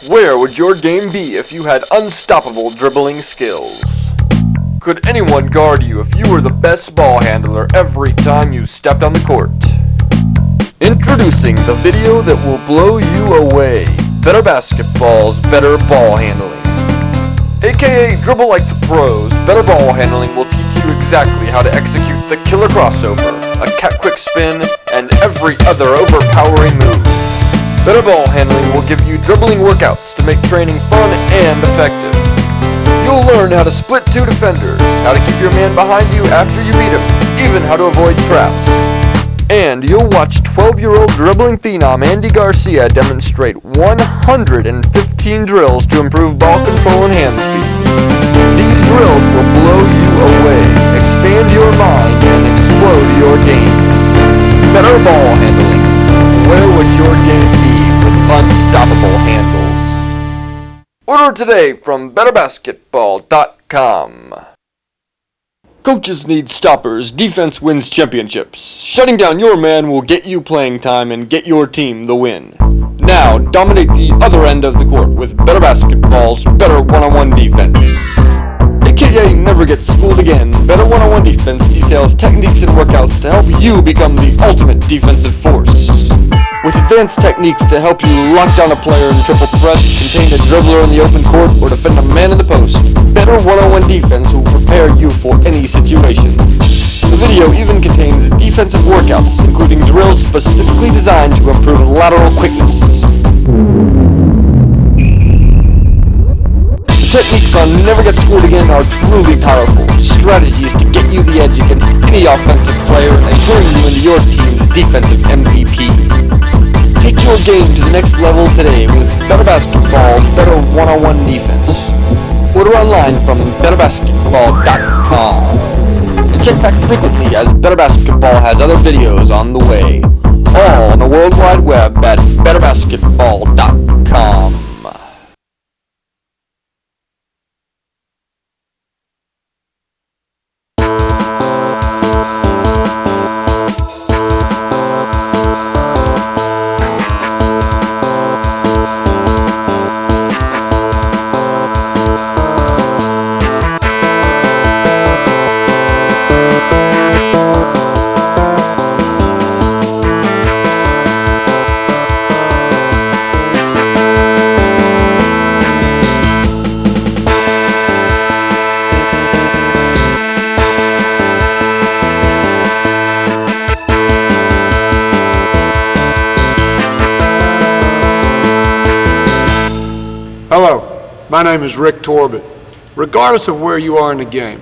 Where would your game be if you had unstoppable dribbling skills? Could anyone guard you if you were the best ball handler every time you stepped on the court? Introducing the video that will blow you away. Better Basketball's Better Ball Handling. AKA Dribble Like the Pros, Better Ball Handling will teach you exactly how to execute the killer crossover, a cat quick spin, and every other overpowering move. Better Ball Handling will give you dribbling workouts to make training fun and effective. You'll learn how to split two defenders, how to keep your man behind you after you beat him, even how to avoid traps. And you'll watch 12-year-old dribbling phenom Andy Garcia demonstrate 115 drills to improve ball control and hand speed. These drills will blow you away, expand your mind, and explode your game. Better Ball Handling. Where would your game be with unstoppable handles? Order today from betterbasketball.com. Coaches need stoppers, defense wins championships. Shutting down your man will get you playing time and get your team the win. Now, dominate the other end of the court with Better Basketball's Better One-on-One Defense. AKA Never Get Schooled Again, Better One-on-One Defense details techniques and workouts to help you become the ultimate defensive force. With advanced techniques to help you lock down a player in triple threat, contain a dribbler in the open court, or defend a man in the post, Better One-on-One Defense will prepare you for any situation. The video even contains defensive workouts, including drills specifically designed to improve lateral quickness. The techniques on Never Get Schooled Again are truly powerful, strategies to get you the edge against any offensive player and turn you into your team's defensive MVP. Take your game to the next level today with Better Basketball, Better One-on-One Defense. Order online from betterbasketball.com. And check back frequently as Better Basketball has other videos on the way. All on the World Wide Web at betterbasketball.com. Hello, my name is Rick Torbett. Regardless of where you are in the game,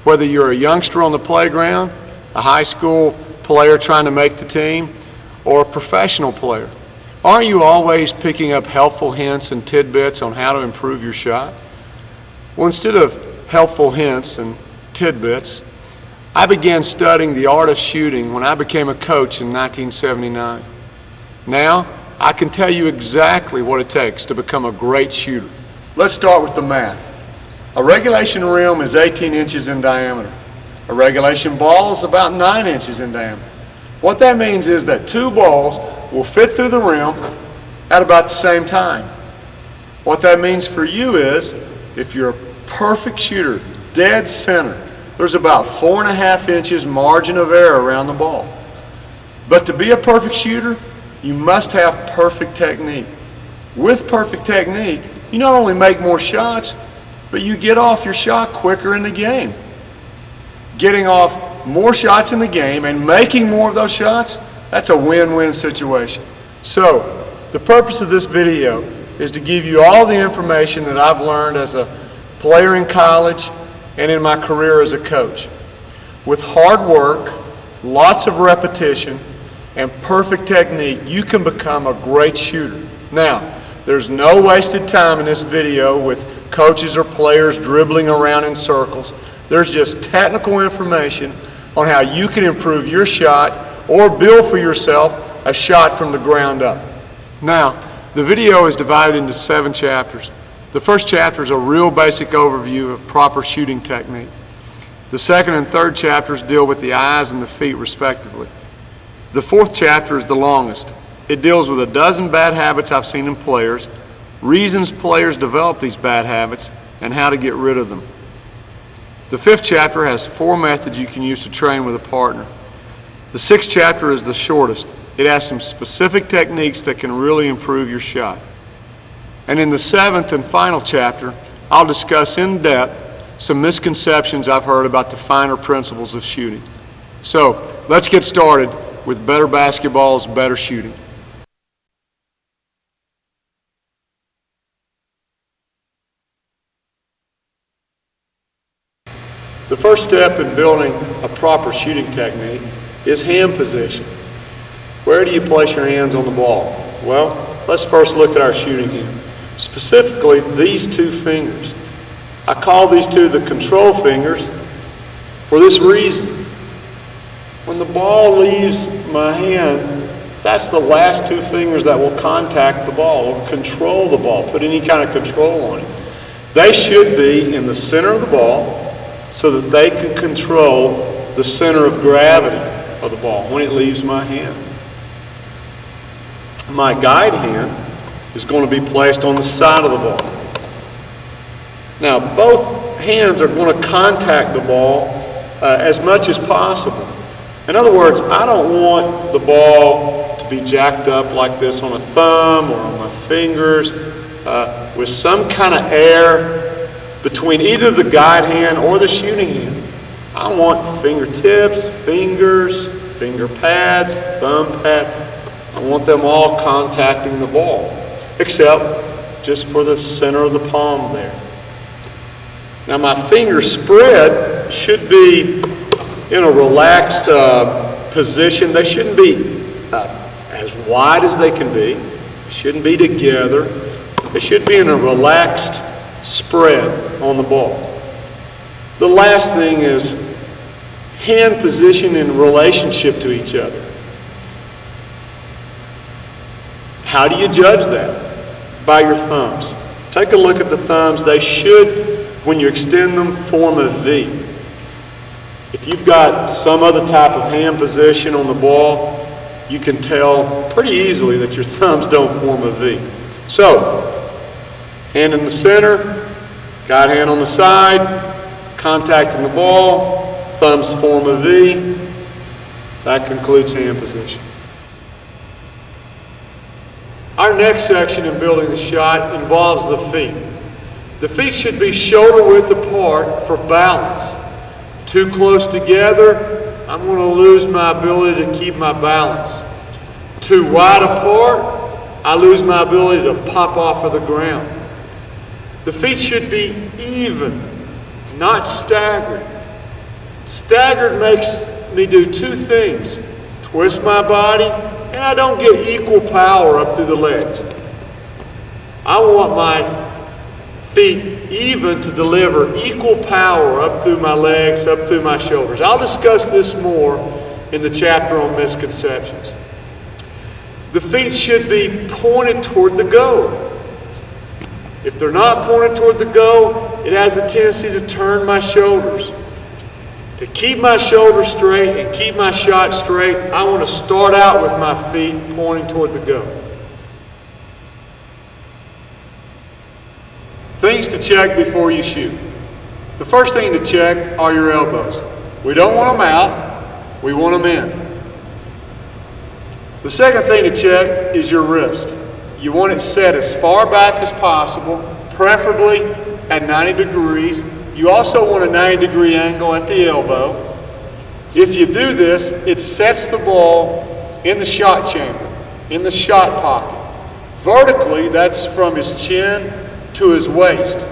whether you're a youngster on the playground, a high school player trying to make the team, or a professional player, aren't you always picking up helpful hints and tidbits on how to improve your shot? Well, instead of helpful hints and tidbits, I began studying the art of shooting when I became a coach in 1979. Now, I can tell you exactly what it takes to become a great shooter. Let's start with the math. A regulation rim is 18 inches in diameter. A regulation ball is about 9 inches in diameter. What that means is that two balls will fit through the rim at about the same time. What that means for you is, if you're a perfect shooter, dead center, there's about 4.5 inches margin of error around the ball. But to be a perfect shooter, you must have perfect technique. With perfect technique, you not only make more shots, but you get off your shot quicker in the game. Getting off more shots in the game and making more of those shots, that's a win-win situation. So, the purpose of this video is to give you all the information that I've learned as a player in college and in my career as a coach. With hard work, lots of repetition, and perfect technique, you can become a great shooter. Now, there's no wasted time in this video with coaches or players dribbling around in circles. There's just technical information on how you can improve your shot or build for yourself a shot from the ground up. Now, the video is divided into 7 chapters. The first chapter is a real basic overview of proper shooting technique. The second and third chapters deal with the eyes and the feet respectively. The fourth chapter is the longest. It deals with a dozen bad habits I've seen in players reasons players develop these bad habits, and how to get rid of them. The 5th chapter has 4 methods you can use to train with a partner. The 6th chapter is the shortest. It has some specific techniques that can really improve your shot. And in the 7th and final chapter, I'll discuss in depth some misconceptions I've heard about the finer principles of shooting. So, let's get started with Better Basketball's Better Shooting. The first step in building a proper shooting technique is hand position. Where do you place your hands on the ball? Well, let's first look at our shooting hand. Specifically, these 2 fingers. I call these 2 the control fingers for this reason. When the ball leaves my hand, that's the last 2 fingers that will contact the ball or control the ball, put any kind of control on it. They should be in the center of the ball so that they can control the center of gravity of the ball when it leaves my hand. My guide hand is going to be placed on the side of the ball. Now, both hands are going to contact the ball as much as possible. In other words, I don't want the ball to be jacked up like this on a thumb or on my fingers with some kind of air between either the guide hand or the shooting hand. I want fingertips, fingers, finger pads, thumb pad. I want them all contacting the ball, except just for the center of the palm there. Now my finger spread should be in a relaxed position. They shouldn't be as wide as they can be. They shouldn't be together. They should be in a relaxed spread on the ball. The last thing is hand position in relationship to each other. How do you judge that? By your thumbs. Take a look at the thumbs. They should, when you extend them, form a V. If you've got some other type of hand position on the ball, you can tell pretty easily that your thumbs don't form a V. So, hand in the center, guide hand on the side, contacting the ball, thumbs form a V. That concludes hand position. Our next section in building the shot involves the feet. The feet should be shoulder width apart for balance. Too close together, I'm going to lose my ability to keep my balance. Too wide apart, I lose my ability to pop off of the ground. The feet should be even, not staggered. Staggered makes me do 2 things: twist my body, and I don't get equal power up through the legs. I want my feet even to deliver equal power up through my legs, up through my shoulders. I'll discuss this more in the chapter on misconceptions. The feet should be pointed toward the goal. If they're not pointed toward the goal, it has a tendency to turn my shoulders. To keep my shoulders straight and keep my shot straight, I want to start out with my feet pointing toward the goal. Things to check before you shoot. The first thing to check are your elbows. We don't want them out, we want them in. The second thing to check is your wrist. You want it set as far back as possible, preferably at 90 degrees. You also want a 90-degree angle at the elbow. If you do this, it sets the ball in the shot chamber, in the shot pocket. Vertically, that's from his chin to his waist.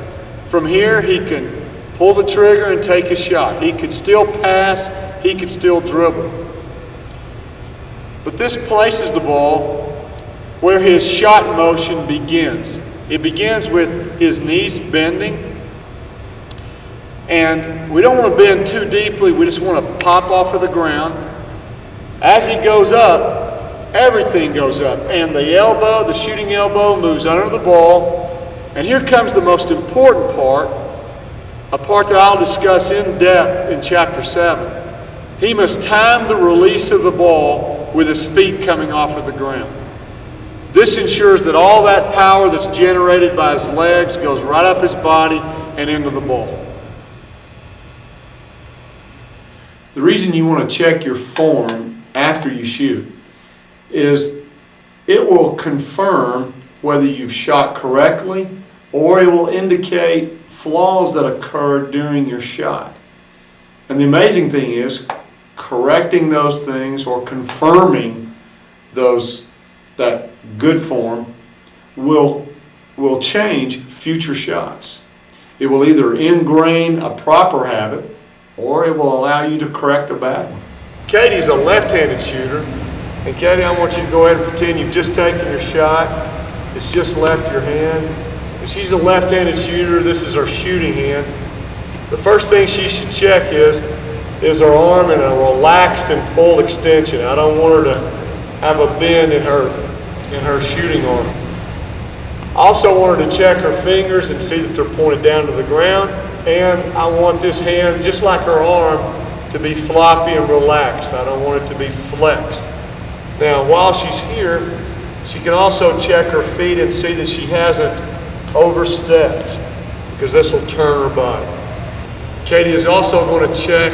From here, he can pull the trigger and take a shot. He could still pass, he could still dribble. But this places the ball where his shot motion begins. It begins with his knees bending, and we don't want to bend too deeply, we just want to pop off of the ground. As he goes up, everything goes up, and the elbow, the shooting elbow, moves under the ball. And here comes the most important part, a part that I'll discuss in depth in chapter 7. He must time the release of the ball with his feet coming off of the ground. This ensures that all that power that's generated by his legs goes right up his body and into the ball. The reason you want to check your form after you shoot is it will confirm whether you've shot correctly, or it will indicate flaws that occurred during your shot. And the amazing thing is, correcting those things or confirming that good form will change future shots. It will either ingrain a proper habit, or it will allow you to correct a bad one. Katie's a left-handed shooter, and Katie, I want you to go ahead and pretend you've just taken your shot. It's just left your hand. And she's a left-handed shooter. This is her shooting hand. The first thing she should check is her arm in a relaxed and full extension. I don't want her to have a bend in her shooting arm. I also want her to check her fingers and see that they're pointed down to the ground. And I want this hand, just like her arm, to be floppy and relaxed. I don't want it to be flexed. Now, while she's here, she can also check her feet and see that she hasn't overstepped, because this will turn her body. Katie is also going to check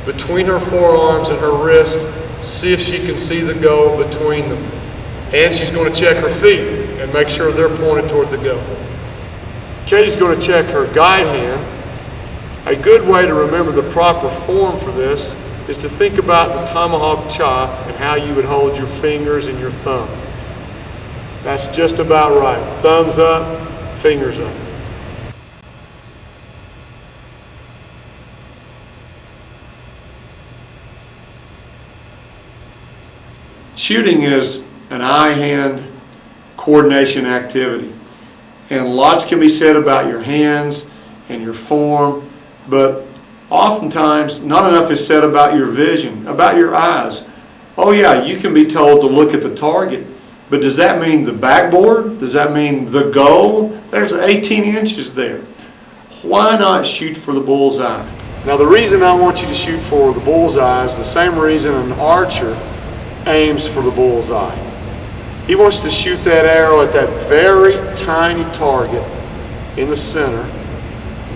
between her forearms and her wrist, see if she can see the goal between them. And she's going to check her feet and make sure they're pointed toward the goal. Katie's going to check her guide hand. A good way to remember the proper form for this is to think about the tomahawk chop and how you would hold your fingers and your thumb. That's just about right. Thumbs up, fingers up. Shooting is an eye-hand coordination activity. And lots can be said about your hands and your form, but oftentimes not enough is said about your vision, about your eyes. Oh yeah, you can be told to look at the target, but does that mean the backboard? Does that mean the goal? There's 18 inches there. Why not shoot for the bullseye? Now the reason I want you to shoot for the bullseye is the same reason an archer aims for the bullseye. He wants to shoot that arrow at that very tiny target in the center,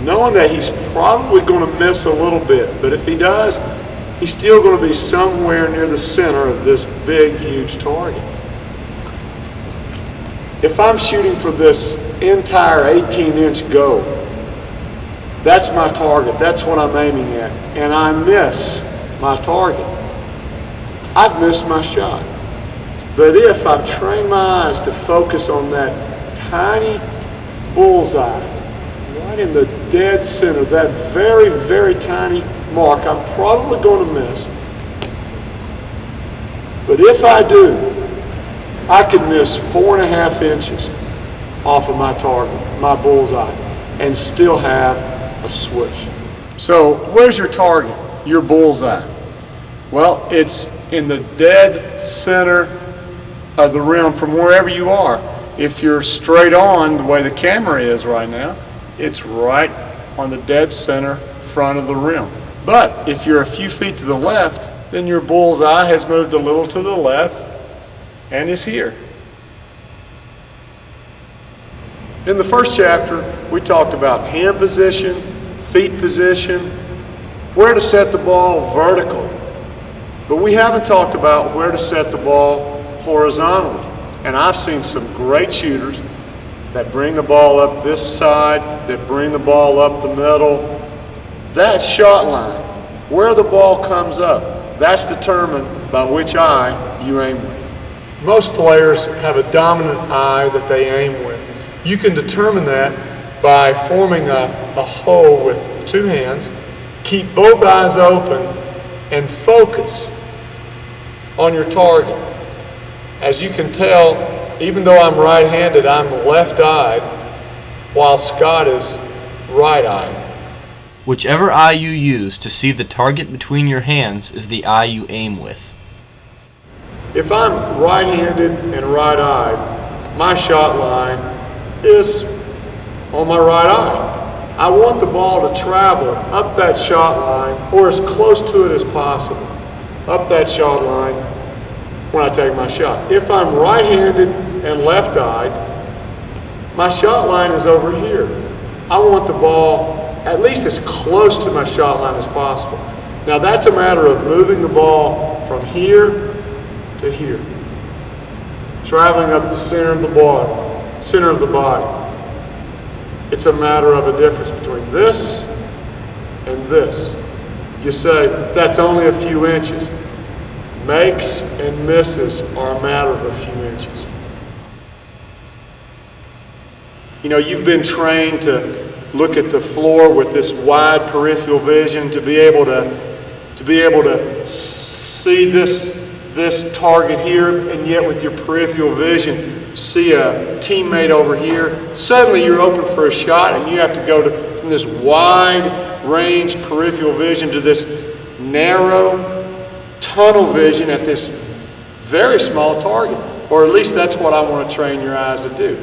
knowing that he's probably going to miss a little bit, but if he does, he's still going to be somewhere near the center of this big, huge target. If I'm shooting for this entire 18-inch goal, that's my target, that's what I'm aiming at, and I miss my target, I've missed my shot. But if I've trained my eyes to focus on that tiny bullseye, right in the dead center, that very, very tiny mark, I'm probably going to miss. But if I do, I could miss 4.5 inches off of my target, my bullseye, and still have a swish. So where's your target, your bullseye? Well, it's in the dead center of the rim from wherever you are. If you're straight on the way the camera is right now, it's right on the dead center front of the rim. But if you're a few feet to the left, then your bullseye has moved a little to the left and is here. In the first chapter, we talked about hand position, feet position, where to set the ball vertically. But we haven't talked about where to set the ball horizontally. And I've seen some great shooters that bring the ball up this side, that bring the ball up the middle. That shot line, where the ball comes up, that's determined by which eye you aim with. Most players have a dominant eye that they aim with. You can determine that by forming a hole with two hands, keep both eyes open, and focus on your target. As you can tell, even though I'm right-handed, I'm left-eyed, while Scott is right-eyed. Whichever eye you use to see the target between your hands is the eye you aim with. If I'm right-handed and right-eyed, my shot line is on my right eye. I want the ball to travel up that shot line, or as close to it as possible, up that shot line when I take my shot. If I'm right-handed and left-eyed, my shot line is over here. I want the ball at least as close to my shot line as possible. Now that's a matter of moving the ball from here to here, traveling up the center of the body. It's a matter of a difference between this and this. You say, that's only a few inches. Makes and misses are a matter of a few inches. You know, you've been trained to look at the floor with this wide peripheral vision to be able to see this target here, and yet with your peripheral vision see a teammate over here. Suddenly you're open for a shot and you have to go from this wide range peripheral vision to this narrow tunnel vision at this very small target, or at least that's what I want to train your eyes to do.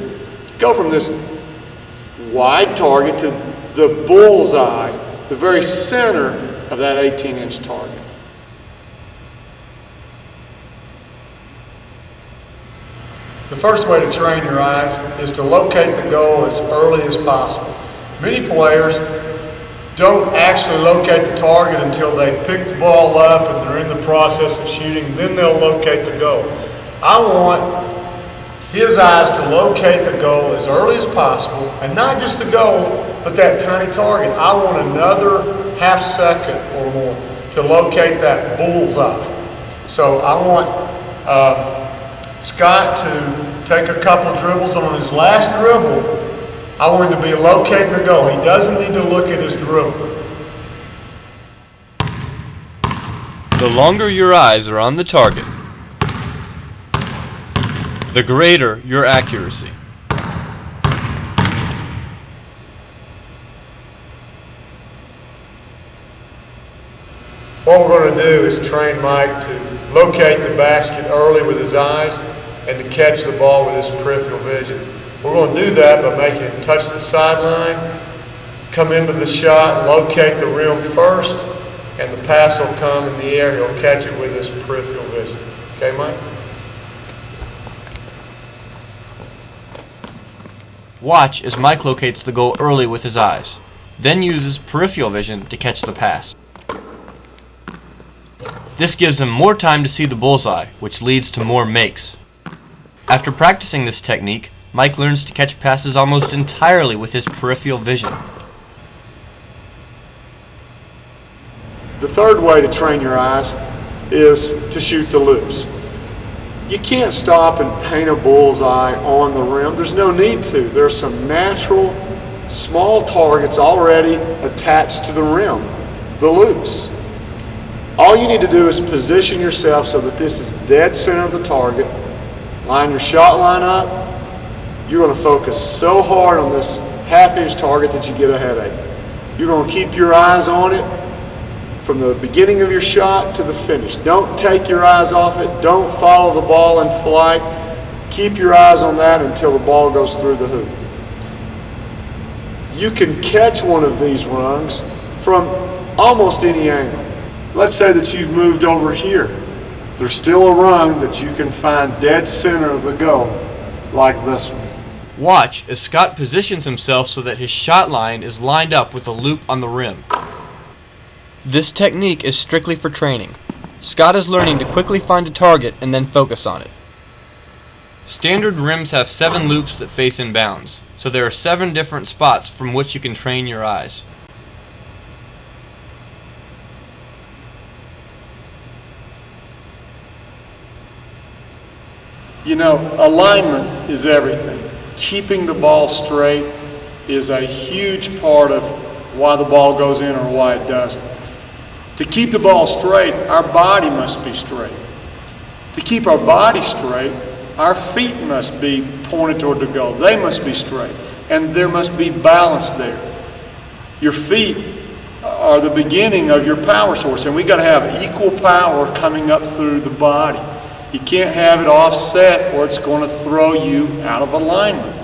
Go from this wide target to the bullseye, the very center of that 18-inch target. The first way to train your eyes is to locate the goal as early as possible. Many players don't actually locate the target until they've picked the ball up and they're in the process of shooting, then they'll locate the goal. I want his eyes to locate the goal as early as possible, and not just the goal, but that tiny target. I want another half second or more to locate that bullseye. So I want Scott to take a couple dribbles. On his last dribble, I want him to be locating the goal. He doesn't need to look at his dribble. The longer your eyes are on the target, the greater your accuracy. What we're going to do is train Mike to locate the basket early with his eyes and to catch the ball with his peripheral vision. We're going to do that by making him touch the sideline, come into the shot, locate the rim first, and the pass will come in the air. He'll catch it with his peripheral vision. Okay, Mike? Watch as Mike locates the goal early with his eyes, then uses peripheral vision to catch the pass. This gives him more time to see the bullseye, which leads to more makes. After practicing this technique, Mike learns to catch passes almost entirely with his peripheral vision. The third way to train your eyes is to shoot the loops. You can't stop and paint a bullseye on the rim. There's no need to. There are some natural small targets already attached to the rim, the loops. All you need to do is position yourself so that this is dead center of the target. Line your shot line up. You're going to focus so hard on this half-inch target that you get a headache. You're going to keep your eyes on it from the beginning of your shot to the finish. Don't take your eyes off it. Don't follow the ball in flight. Keep your eyes on that until the ball goes through the hoop. You can catch one of these rungs from almost any angle. Let's say that you've moved over here. There's still a rung that you can find dead center of the goal, like this one. Watch as Scott positions himself so that his shot line is lined up with a loop on the rim. This technique is strictly for training. Scott is learning to quickly find a target and then focus on it. Standard rims have 7 loops that face inbounds, so there are 7 different spots from which you can train your eyes. You know, alignment is everything. Keeping the ball straight is a huge part of why the ball goes in or why it doesn't. To keep the ball straight, our body must be straight. To keep our body straight, our feet must be pointed toward the goal. They must be straight. And there must be balance there. Your feet are the beginning of your power source, and we've got to have equal power coming up through the body. You can't have it offset or it's going to throw you out of alignment.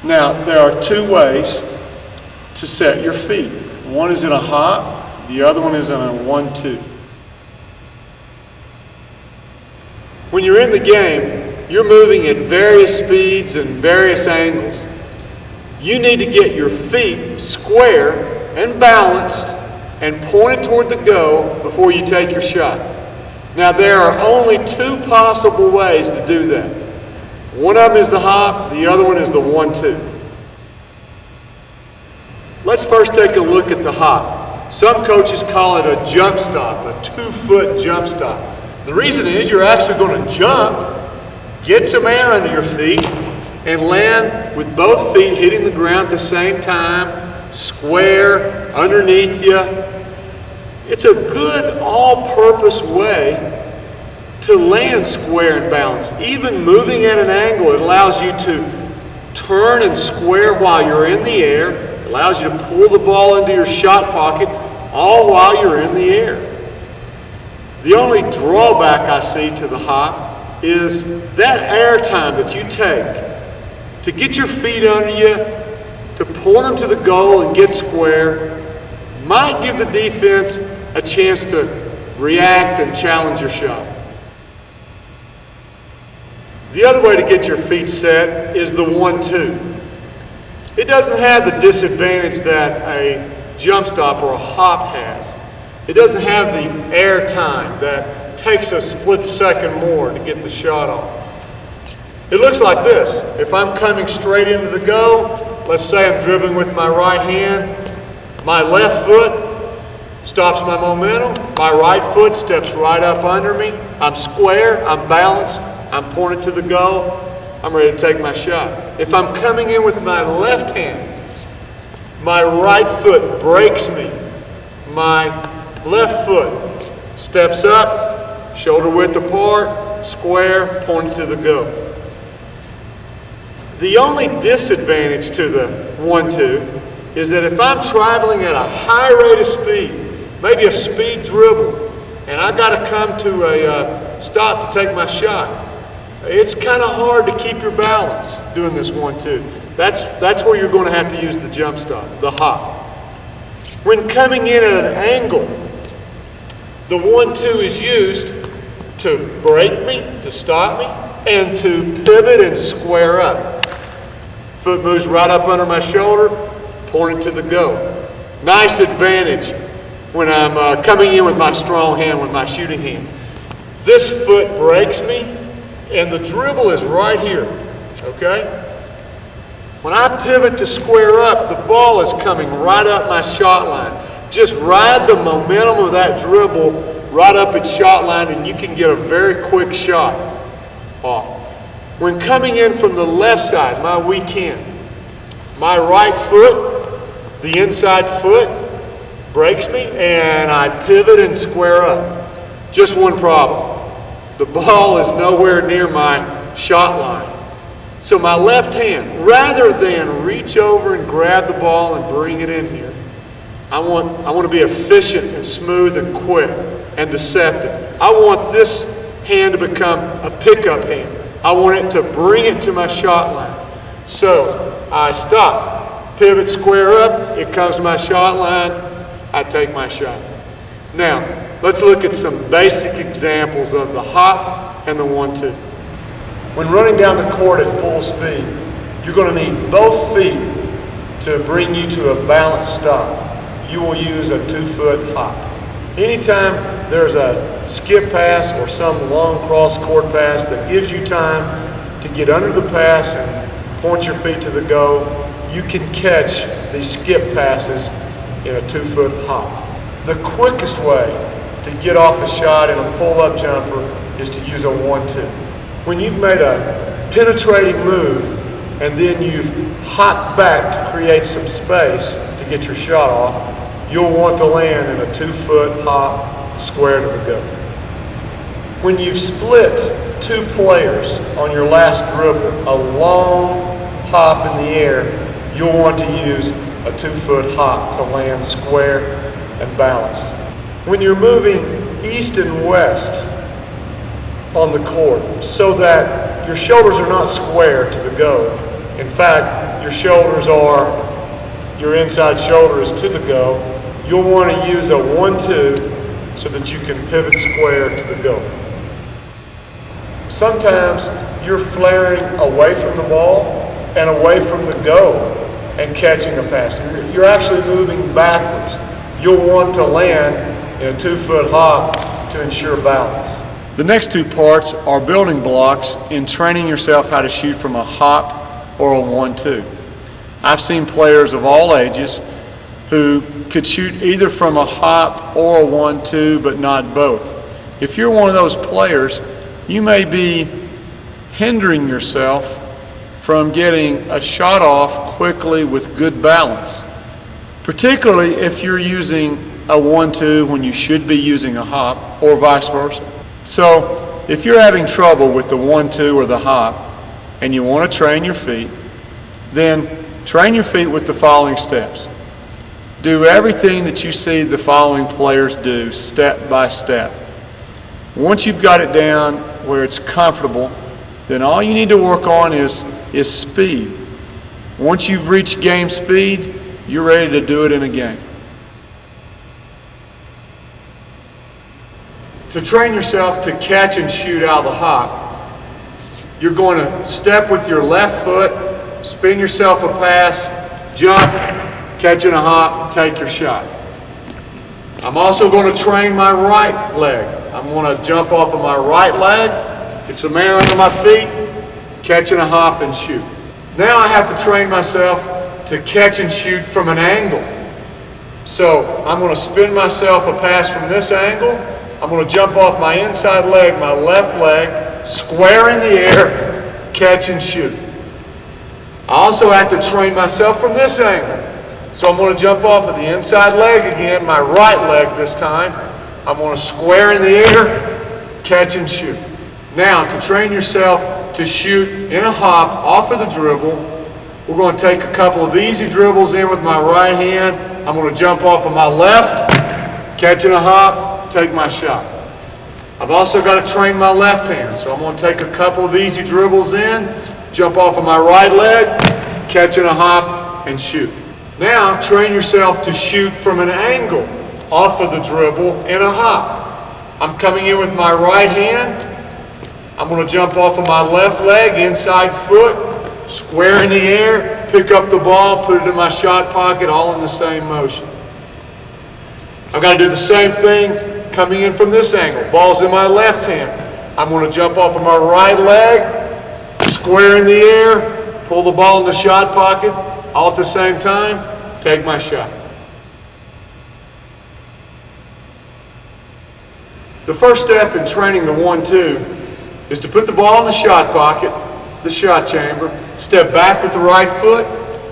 Now, there are 2 ways to set your feet. One is in a hop, the other one is in a 1-2. When you're in the game, you're moving at various speeds and various angles. You need to get your feet square and balanced and pointed toward the goal before you take your shot. Now there are only two possible ways to do that. One of them is the hop, the other one is the 1-2. Let's first take a look at the hop. Some coaches call it a jump stop, a 2-foot jump stop. The reason is you're actually going to jump, get some air under your feet, and land with both feet hitting the ground at the same time, square, underneath you. It's a good all-purpose way to land square and balanced. Even moving at an angle, it allows you to turn and square while you're in the air. It allows you to pull the ball into your shot pocket all while you're in the air. The only drawback I see to the hop is that air time that you take to get your feet under you, to point them to the goal and get square, might give the defense a chance to react and challenge your shot. The other way to get your feet set is the 1-2. It doesn't have the disadvantage that a jump stop or a hop has. It doesn't have the air time that takes a split second more to get the shot off. It looks like this. If I'm coming straight into the goal, let's say I'm dribbling with my right hand, my left foot stops my momentum, my right foot steps right up under me, I'm square, I'm balanced, I'm pointed to the goal, I'm ready to take my shot. If I'm coming in with my left hand, my right foot breaks me, my left foot steps up, shoulder width apart, square, pointed to the goal. The only disadvantage to the 1-2 is that if I'm traveling at a high rate of speed, maybe a speed dribble, and I got to come to a stop to take my shot, it's kind of hard to keep your balance doing this 1-2. That's where you're going to have to use the jump stop, the hop. When coming in at an angle, the 1-2 is used to break me, to stop me, and to pivot and square up. Foot moves right up under my shoulder, pointed to the goal. Nice advantage when I'm coming in with my strong hand, with my shooting hand. This foot breaks me, and the dribble is right here, okay? When I pivot to square up, the ball is coming right up my shot line. Just ride the momentum of that dribble right up its shot line, and you can get a very quick shot off. When coming in from the left side, my weak hand, my right foot, the inside foot, breaks me, and I pivot and square up. Just one problem. The ball is nowhere near my shot line. So my left hand, rather than reach over and grab the ball and bring it in here, I want to be efficient and smooth and quick and deceptive. I want this hand to become a pickup hand. I want it to bring it to my shot line. So I stop, pivot, square up, it comes to my shot line, I take my shot. Now, let's look at some basic examples of the hop and the 1-2. When running down the court at full speed, you're going to need both feet to bring you to a balanced stop. You will use a 2-foot hop. Anytime there's a skip pass or some long cross-court pass that gives you time to get under the pass and point your feet to the goal, you can catch these skip passes in a 2-foot hop. The quickest way to get off a shot in a pull-up jumper is to use a 1-2. When you've made a penetrating move and then you've hopped back to create some space to get your shot off, you'll want to land in a 2-foot hop square to the goal. When you've split two players on your last dribble, a long hop in the air, you'll want to use a 2-foot hop to land square and balanced. When you're moving east and west on the court so that your shoulders are not square to the goal, in fact, your inside shoulder is to the goal, you'll want to use a 1-2 so that you can pivot square to the goal. Sometimes you're flaring away from the ball and away from the goal and catching a pass. You're actually moving backwards. You'll want to land in a 2-foot hop to ensure balance. The next two parts are building blocks in training yourself how to shoot from a hop or a 1-2. I've seen players of all ages who could shoot either from a hop or a 1-2, but not both. If you're one of those players, you may be hindering yourself from getting a shot off quickly with good balance, particularly if you're using a 1-2 when you should be using a hop, or vice versa. So if you're having trouble with the 1-2 or the hop and you want to train your feet, then train your feet with the following steps. Do everything that you see the following players do step by step. Once you've got it down where it's comfortable, then all you need to work on is speed. Once you've reached game speed, you're ready to do it in a game. To train yourself to catch and shoot out of the hop, you're going to step with your left foot, spin yourself a pass, jump, catch in a hop, take your shot. I'm also going to train my right leg. I'm going to jump off of my right leg, get some air under my feet, catch in a hop and shoot. Now I have to train myself to catch and shoot from an angle. So I'm going to spin myself a pass from this angle. I'm going to jump off my inside leg, my left leg, square in the air, catch and shoot. I also have to train myself from this angle. So I'm going to jump off of the inside leg again, my right leg this time. I'm going to square in the air, catch and shoot. Now, to train yourself to shoot in a hop off of the dribble, we're going to take a couple of easy dribbles in with my right hand. I'm going to jump off of my left, catch in a hop, take my shot. I've also got to train my left hand, so I'm going to take a couple of easy dribbles in, jump off of my right leg, catch in a hop, and shoot. Now, train yourself to shoot from an angle off of the dribble in a hop. I'm coming in with my right hand. I'm going to jump off of my left leg, inside foot, square in the air, pick up the ball, put it in my shot pocket, all in the same motion. I've got to do the same thing coming in from this angle. Ball's in my left hand. I'm going to jump off of my right leg, square in the air, pull the ball in the shot pocket, all at the same time, take my shot. The first step in training the 1-2 is to put the ball in the shot pocket, the shot chamber, step back with the right foot,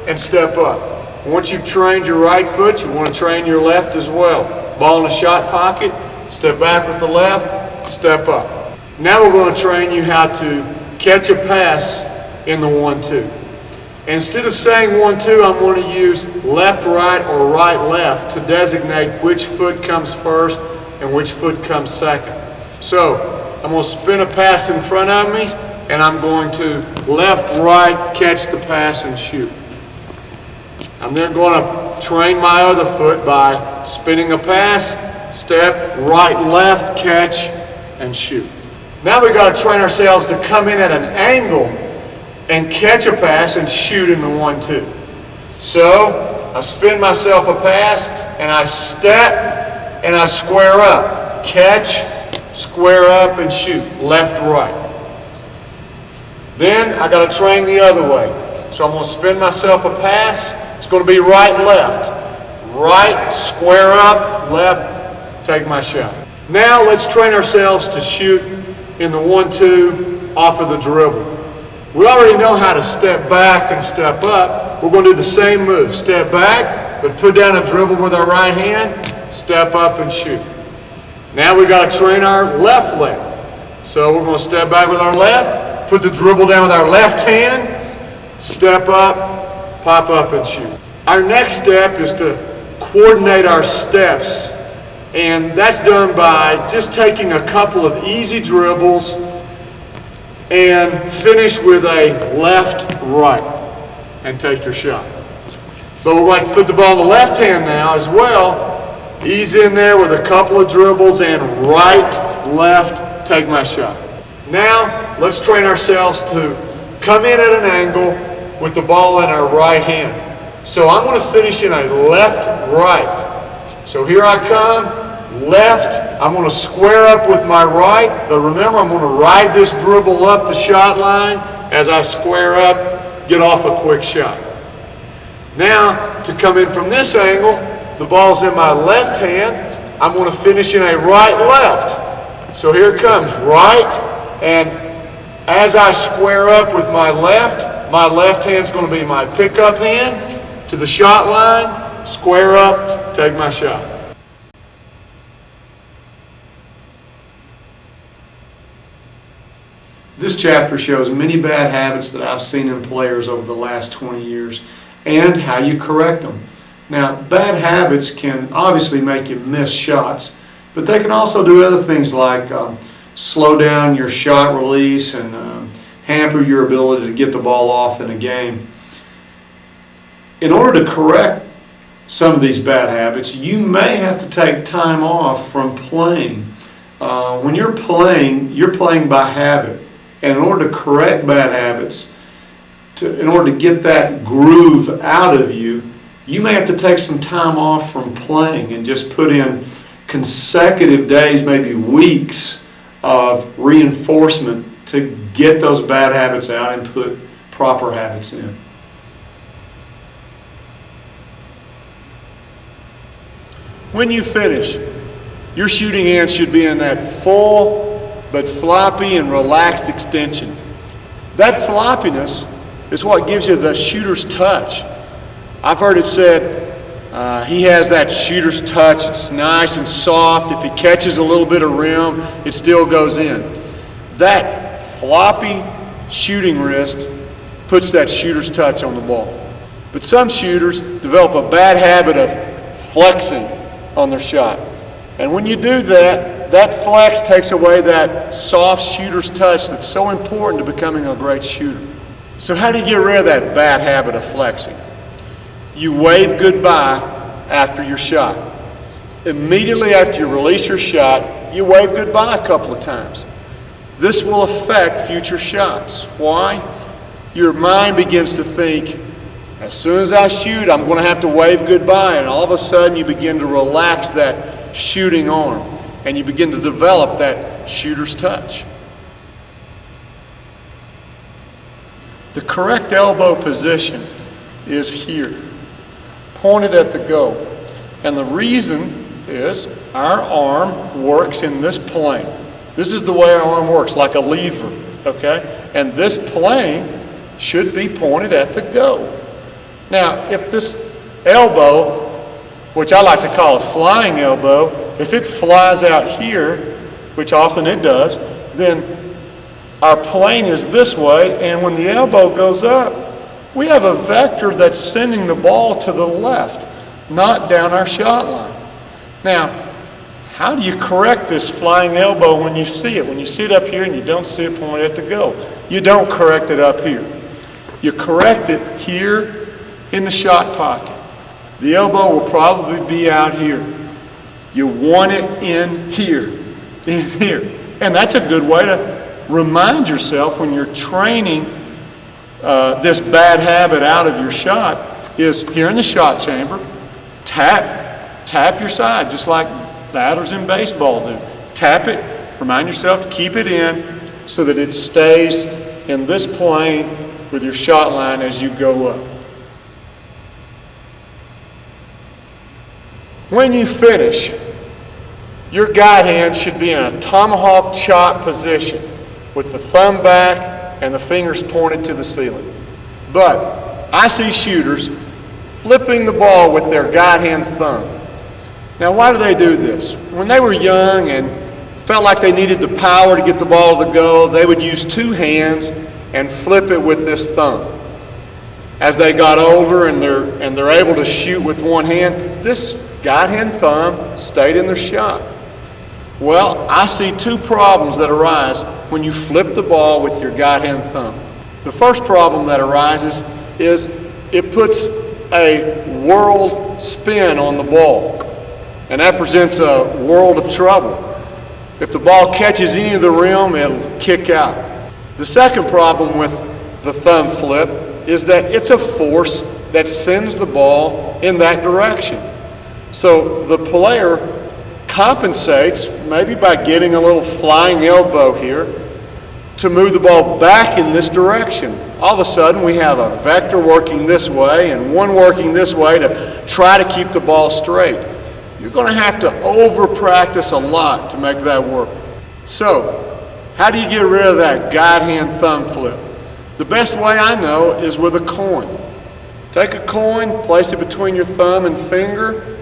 and step up. Once you've trained your right foot, you want to train your left as well. Ball in the shot pocket, step back with the left, step up. Now we're going to train you how to catch a pass in the 1-2. Instead of saying 1-2, I'm going to use left, right, or right, left to designate which foot comes first and which foot comes second. So I'm going to spin a pass in front of me, and I'm going to left, right, catch the pass and shoot. I'm then going to train my other foot by spinning a pass, step, right, left, catch, and shoot. Now we've got to train ourselves to come in at an angle and catch a pass and shoot in the 1-2. So I spin myself a pass, and I step, and I square up. Catch, square up, and shoot. Left, right. Then I got to train the other way. So I'm going to spin myself a pass. It's going to be right, left. Right, square up, left, take my shot. Now let's train ourselves to shoot in the 1-2 off of the dribble. We already know how to step back and step up. We're going to do the same move. Step back, but put down a dribble with our right hand, step up and shoot. Now we've got to train our left leg. So we're going to step back with our left, put the dribble down with our left hand, step up, pop up and shoot. Our next step is to coordinate our steps, and that's done by just taking a couple of easy dribbles and finish with a left, right, and take your shot. But we're going to put the ball in the left hand now as well. Ease in there with a couple of dribbles and right, left, take my shot. Now, let's train ourselves to come in at an angle with the ball in our right hand. So I'm going to finish in a left-right. So here I come, left. I'm going to square up with my right, but remember I'm going to ride this dribble up the shot line. As I square up, get off a quick shot. Now, to come in from this angle, the ball's in my left hand. I'm going to finish in a right-left. So here it comes, right, and as I square up with my left hand's going to be my pickup hand to the shot line, square up, take my shot. This chapter shows many bad habits that I've seen in players over the last 20 years and how you correct them. Now, bad habits can obviously make you miss shots, but they can also do other things like slow down your shot release and hamper your ability to get the ball off in a game. In order to correct some of these bad habits, you may have to take time off from playing. When you're playing by habit. And in order to correct bad habits, in order to get that groove out of you, you may have to take some time off from playing and just put in consecutive days, maybe weeks of reinforcement to get those bad habits out and put proper habits in. When you finish, your shooting hand should be in that full but floppy and relaxed extension. That floppiness is what gives you the shooter's touch. I've heard it said he has that shooter's touch. It's nice and soft. If he catches a little bit of rim, it still goes in. That floppy shooting wrist puts that shooter's touch on the ball. But some shooters develop a bad habit of flexing on their shot. And when you do that, that flex takes away that soft shooter's touch that's so important to becoming a great shooter. So how do you get rid of that bad habit of flexing? You wave goodbye after your shot. Immediately after you release your shot, you wave goodbye a couple of times. This will affect future shots. Why? Your mind begins to think, as soon as I shoot, I'm going to have to wave goodbye, and all of a sudden you begin to relax that shooting arm. And you begin to develop that shooter's touch. The correct elbow position is here, pointed at the goal. And the reason is our arm works in this plane. This is the way our arm works, like a lever, okay? And this plane should be pointed at the goal. Now, if this elbow, which I like to call a flying elbow, if it flies out here, which often it does, then our plane is this way, and when the elbow goes up, we have a vector that's sending the ball to the left, not down our shot line. Now, how do you correct this flying elbow when you see it? When you see it up here and you don't see it pointed at the goal. You don't correct it up here. You correct it here in the shot pocket. The elbow will probably be out here. You want it in here. And that's a good way to remind yourself when you're training this bad habit out of your shot is here in the shot chamber, tap your side just like batters in baseball do. Tap it, remind yourself to keep it in so that it stays in this plane with your shot line as you go up. When you finish, your guide hand should be in a tomahawk chop position with the thumb back and the fingers pointed to the ceiling. But I see shooters flipping the ball with their guide hand thumb. Now, why do they do this? When they were young and felt like they needed the power to get the ball to the goal, they would use two hands and flip it with this thumb. As they got older and they're able to shoot with one hand, this guide hand thumb stayed in their shot. Well, I see two problems that arise when you flip the ball with your guide hand thumb. The first problem that arises is it puts a world spin on the ball, and that presents a world of trouble. If the ball catches any of the rim, it'll kick out. The second problem with the thumb flip is that it's a force that sends the ball in that direction. So the player compensates, maybe by getting a little flying elbow here, to move the ball back in this direction. All of a sudden we have a vector working this way and one working this way to try to keep the ball straight. You're going to have to over-practice a lot to make that work. So, how do you get rid of that guide hand thumb flip? The best way I know is with a coin. Take a coin, place it between your thumb and finger.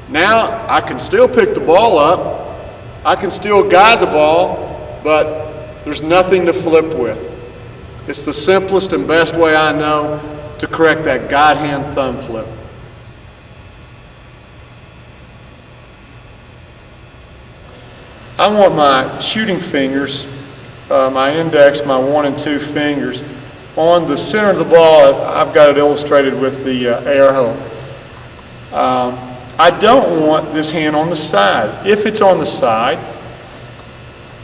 Now I can still pick the ball up, I can still guide the ball, but there's nothing to flip with. It's the simplest and best way I know to correct that guide hand thumb flip. I want my shooting fingers, my index, my 1 and 2 fingers, on the center of the ball. I've got it illustrated with the air hole. I don't want this hand on the side. If it's on the side,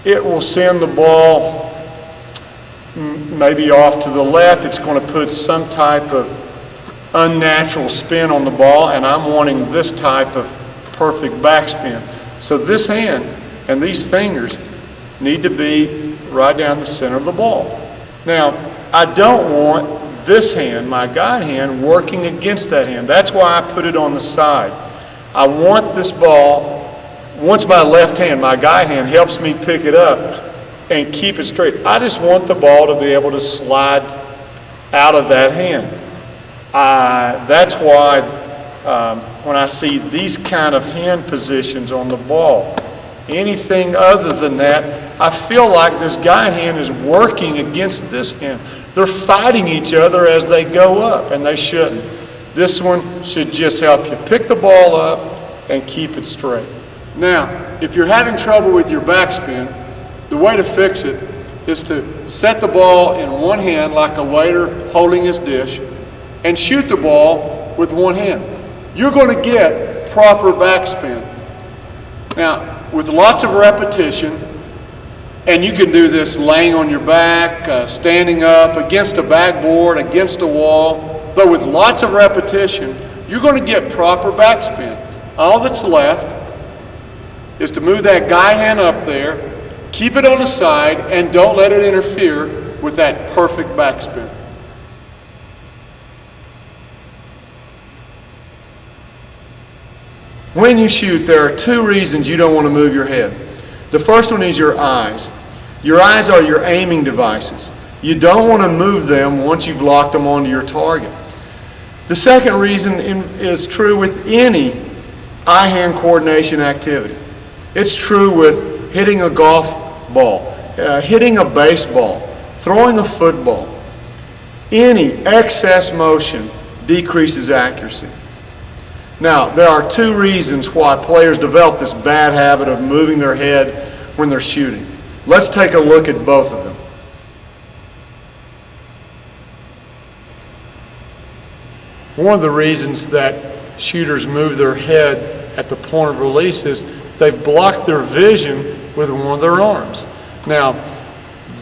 it will send the ball maybe off to the left. It's going to put some type of unnatural spin on the ball, and I'm wanting this type of perfect backspin. So this hand and these fingers need to be right down the center of the ball. Now, I don't want this hand, my guide hand, working against that hand. That's why I put it on the side. I want this ball, once my left hand, my guide hand, helps me pick it up and keep it straight, I just want the ball to be able to slide out of that hand. That's why when I see these kind of hand positions on the ball, anything other than that, I feel like this guide hand is working against this hand. They're fighting each other as they go up, and they shouldn't. This one should just help you pick the ball up and keep it straight. Now, if you're having trouble with your backspin, the way to fix it is to set the ball in one hand like a waiter holding his dish and shoot the ball with one hand. You're going to get proper backspin. Now, with lots of repetition, and you can do this laying on your back, standing up, against a backboard, against a wall, but with lots of repetition, you're going to get proper backspin. All that's left is to move that guide hand up there, keep it on the side, and don't let it interfere with that perfect backspin. When you shoot, there are two reasons you don't want to move your head. The first one is your eyes. Your eyes are your aiming devices. You don't want to move them once you've locked them onto your target. The second reason is true with any eye-hand coordination activity. It's true with hitting a golf ball, hitting a baseball, throwing a football. Any excess motion decreases accuracy. Now, there are two reasons why players develop this bad habit of moving their head when they're shooting. Let's take a look at both of them. One of the reasons that shooters move their head at the point of release is they've blocked their vision with one of their arms. Now,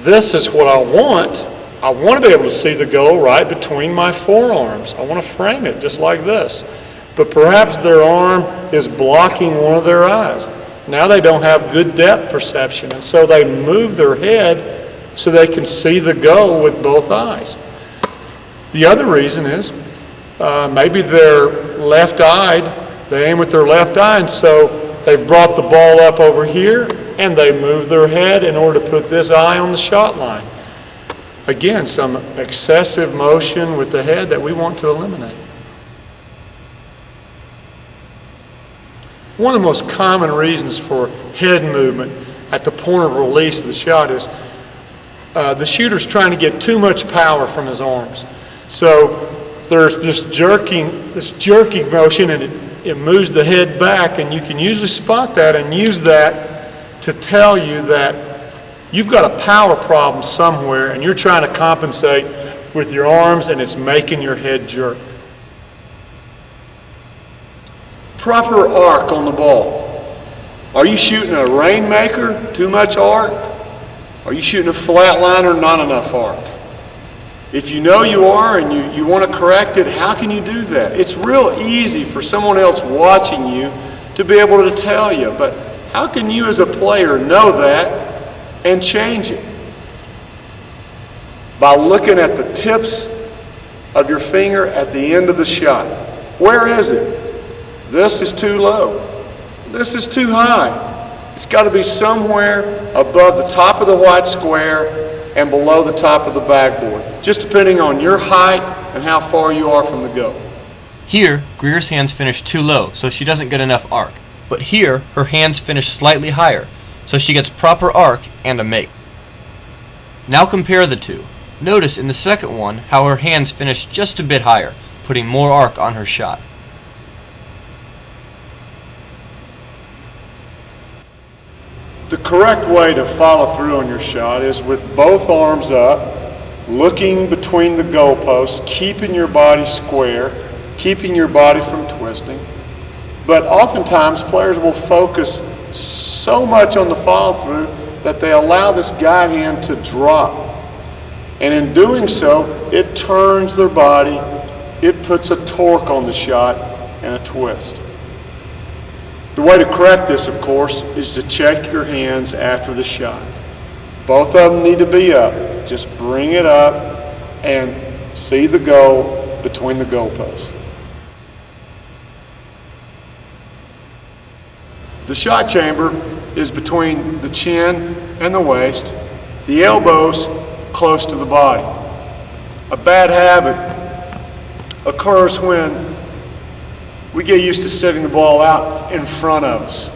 this is what I want. I want to be able to see the goal right between my forearms. I want to frame it just like this. But perhaps their arm is blocking one of their eyes. Now they don't have good depth perception, and so they move their head so they can see the goal with both eyes. The other reason is maybe they're left-eyed, they aim with their left eye, and so they've brought the ball up over here, and they move their head in order to put this eye on the shot line. Again, some excessive motion with the head that we want to eliminate. One of the most common reasons for head movement at the point of release of the shot is the shooter's trying to get too much power from his arms. So there's this jerking motion, and it moves the head back, and you can usually spot that and use that to tell you that you've got a power problem somewhere and you're trying to compensate with your arms, and it's making your head jerk. Proper arc on the ball. Are you shooting a rainmaker, too much arc? Are you shooting a flat line or not enough arc? If you know you are and you want to correct it, how can you do that? It's real easy for someone else watching you to be able to tell you, but how can you as a player know that and change it? By looking at the tips of your finger at the end of the shot. Where is it? This is too low. This is too high. It's got to be somewhere above the top of the white square and below the top of the backboard, just depending on your height and how far you are from the goal. Here, Greer's hands finish too low, so she doesn't get enough arc. But here, her hands finish slightly higher, so she gets proper arc and a make. Now compare the two. Notice in the second one how her hands finish just a bit higher, putting more arc on her shot. The correct way to follow through on your shot is with both arms up, looking between the goalposts, keeping your body square, keeping your body from twisting. But oftentimes players will focus so much on the follow through that they allow this guide hand to drop. And in doing so, it turns their body, it puts a torque on the shot and a twist. The way to correct this, of course, is to check your hands after the shot. Both of them need to be up. Just bring it up and see the goal between the goalposts. The shot chamber is between the chin and the waist, the elbows close to the body. A bad habit occurs when we get used to setting the ball out in front of us.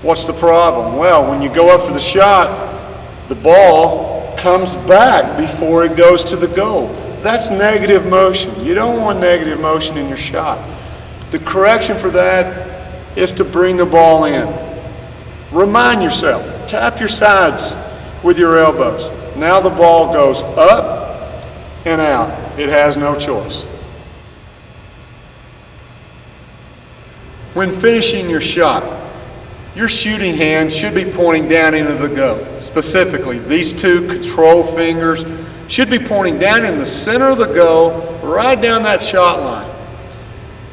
What's the problem? Well, when you go up for the shot, the ball comes back before it goes to the goal. That's negative motion. You don't want negative motion in your shot. The correction for that is to bring the ball in. Remind yourself, tap your sides with your elbows. Now the ball goes up and out. It has no choice. When finishing your shot, your shooting hand should be pointing down into the goal. Specifically, these two control fingers should be pointing down in the center of the goal, right down that shot line.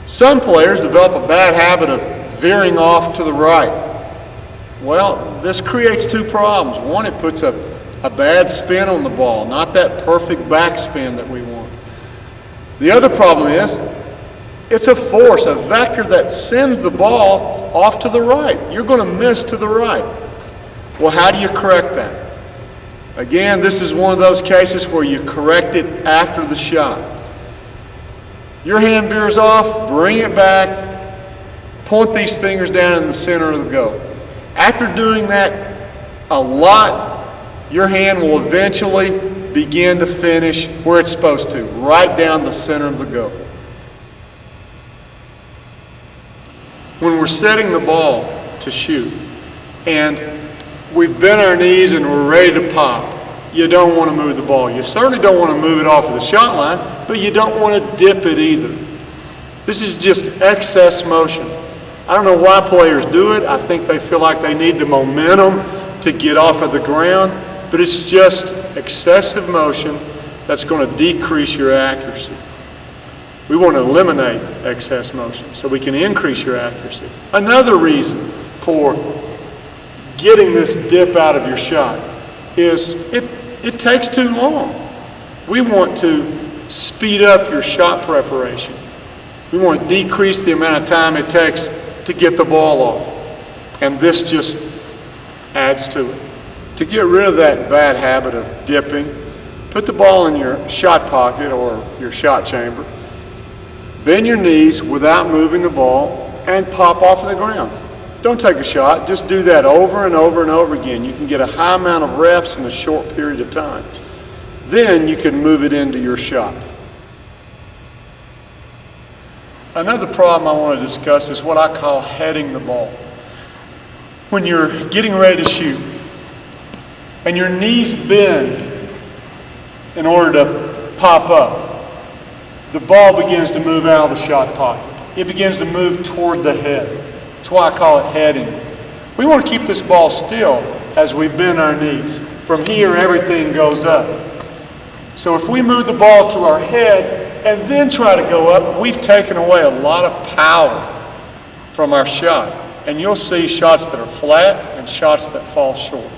Some players develop a bad habit of veering off to the right. Well, this creates two problems. One, it puts a bad spin on the ball, not that perfect backspin that we want. The other problem is, it's a force, a vector that sends the ball off to the right. You're going to miss to the right. Well, how do you correct that? Again, this is one of those cases where you correct it after the shot. Your hand veers off, bring it back, point these fingers down in the center of the goal. After doing that a lot, your hand will eventually begin to finish where it's supposed to, right down the center of the goal. When we're setting the ball to shoot and we've bent our knees and we're ready to pop, you don't want to move the ball. You certainly don't want to move it off of the shot line, but you don't want to dip it either. This is just excess motion. I don't know why players do it. I think they feel like they need the momentum to get off of the ground, but it's just excessive motion that's going to decrease your accuracy. We want to eliminate excess motion so we can increase your accuracy. Another reason for getting this dip out of your shot is it takes too long. We want to speed up your shot preparation. We want to decrease the amount of time it takes to get the ball off. And this just adds to it. To get rid of that bad habit of dipping, put the ball in your shot pocket or your shot chamber. Bend your knees without moving the ball and pop off of the ground. Don't take a shot, just do that over and over and over again. You can get a high amount of reps in a short period of time. Then you can move it into your shot. Another problem I want to discuss is what I call heading the ball. When you're getting ready to shoot and your knees bend in order to pop up, the ball begins to move out of the shot pocket. It begins to move toward the head. That's why I call it heading. We want to keep this ball still as we bend our knees. From here, everything goes up. So if we move the ball to our head and then try to go up, we've taken away a lot of power from our shot. And you'll see shots that are flat and shots that fall short.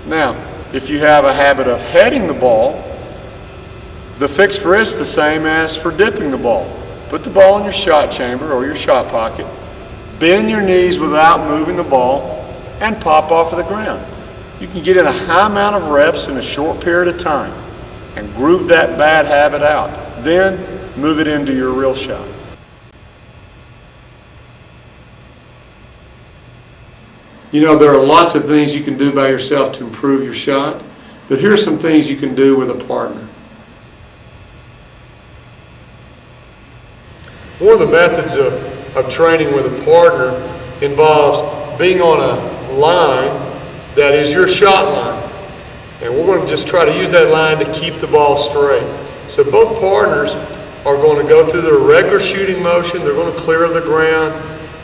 Now, if you have a habit of heading the ball, the fix for it's the same as for dipping the ball. Put the ball in your shot chamber or your shot pocket, bend your knees without moving the ball, and pop off of the ground. You can get in a high amount of reps in a short period of time and groove that bad habit out. Then move it into your real shot. You know, there are lots of things you can do by yourself to improve your shot, but here are some things you can do with a partner. One of the methods of training with a partner involves being on a line that is your shot line. And we're going to just try to use that line to keep the ball straight. So both partners are going to go through their regular shooting motion. They're going to clear the ground.